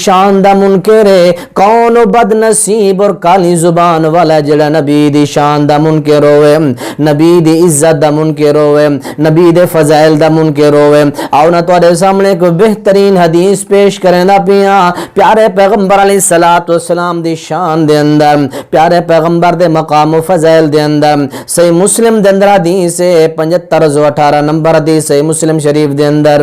شان دا منکر ہے؟ کون بد نصیب اور کالی زبان والا جڑا نبی دی شان دا منکر ہوئے، نبی دی عزت دا منکر ہوئے، نبی دے فضائل دا منکر ہوئے؟ آؤ نا تواڈے سامنے کوئی بہترین حدیث پیش کریں دا پیاں پیارے پیغمبر علیہ السلام دی شان دے اندر، پیارے پیغمبر دے مقام و فضائل دے اندر صحیح مسلم دے اندر حدیث 7518 نمبر حدیث صحیح مسلم شریف دے اندر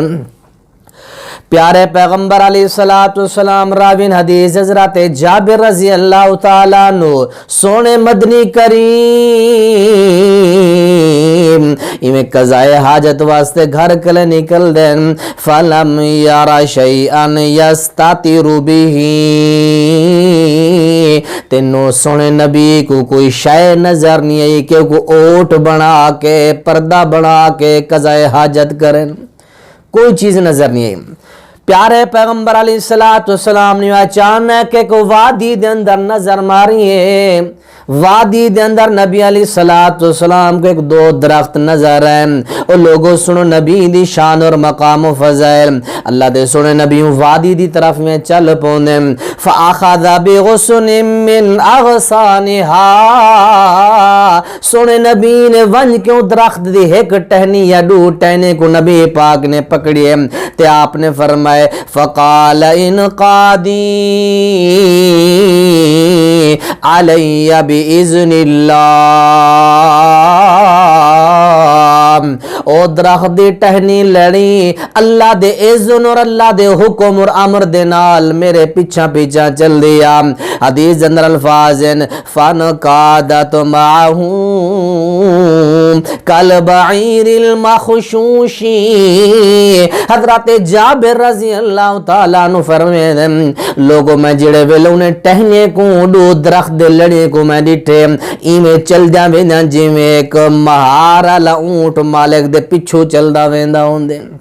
پیارے پیغمبر علیہ السلام راوین حدیث حضرت جابر رضی اللہ تعالیٰ عنہ سونے مدنی کریم ایمیں قضائے حاجت واسطے گھر کلے نکل دیں فَلَمْ يَرَ شَيْئًا يَسْتَطِرُ بِهِ تینوں سونے نبی کو کوئی شے نظر نہیں آئی کہ کوئی اوٹ بنا کے پردہ بنا کے قضائے حاجت کریں، کوئی چیز نظر نہیں آئی۔ پیارے پیغمبر علیہ السلام نے اچانک کہ کو وادی دے اندر نظر ماری ہے، وادی دے اندر نبی علیہ السلام کو ایک دو درخت نظر ہیں، اور لوگوں سنو نبی دی شان اور مقام و فضائل، اللہ دے سنو نبی وادی دی طرف میں چل پونے فَأَخَذَ بِغُصُنٍ مِّنْ أَغْصَانِهَا سونے نبی نے ون کیوں درخت دی ایک ٹہنی یا دو ٹہنے کو نبی پاک نے پکڑیے تے آپ نے فرمائے فَقَالَ اِنْقَادِي عَلَيَّ بِإِذْنِ اللَّهِ او درخت دی ٹہنی لڑی اللہ دے اذن اور اللہ دے حکم اور امر دے نال میرے پیچھا پیچھا چل دیا۔ حدیث اندر الفاظ ہیں فَنْقَادَتْ مَعَهُ كَالْبَعِيرِ الْمَخْشُوشِ حضرت جابر رضی اللہ تعالیٰ عنہ فرمائے لوگوں میں جڑے ویلوں نے ٹہنے کو دو درخت دے لڑے کو میں ڈٹھے ایمیں چل جا ویندہ جی میں ایک مہارا لعونٹ مالک دے پچھو چل دا ویندہ ہوندے۔